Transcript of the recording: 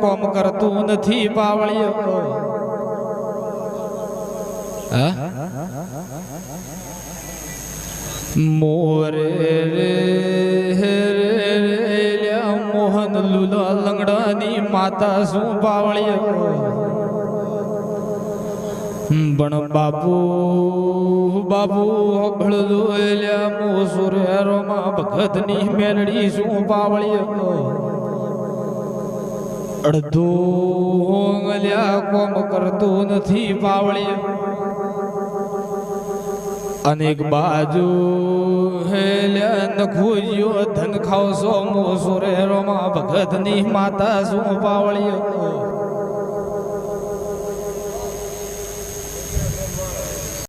કોમ કરતું નથી પાવળિયો મોરે રે મોહન લુલા લંગડાની માતા શું પાવળિયો પણ બાપુ બાપુ ભળજો એલ્યા મોસુરેરોમાં ભગતની મેલડી શું પાવળિયો અડધો ગલ્યા કોમ કરતું નથી પાવળિયો અનેક બાજુ હેલ્યા નખુજ્યો ધન ખાવશો મોસુરેરોમાં ભગતની માતા શું પાવળિયો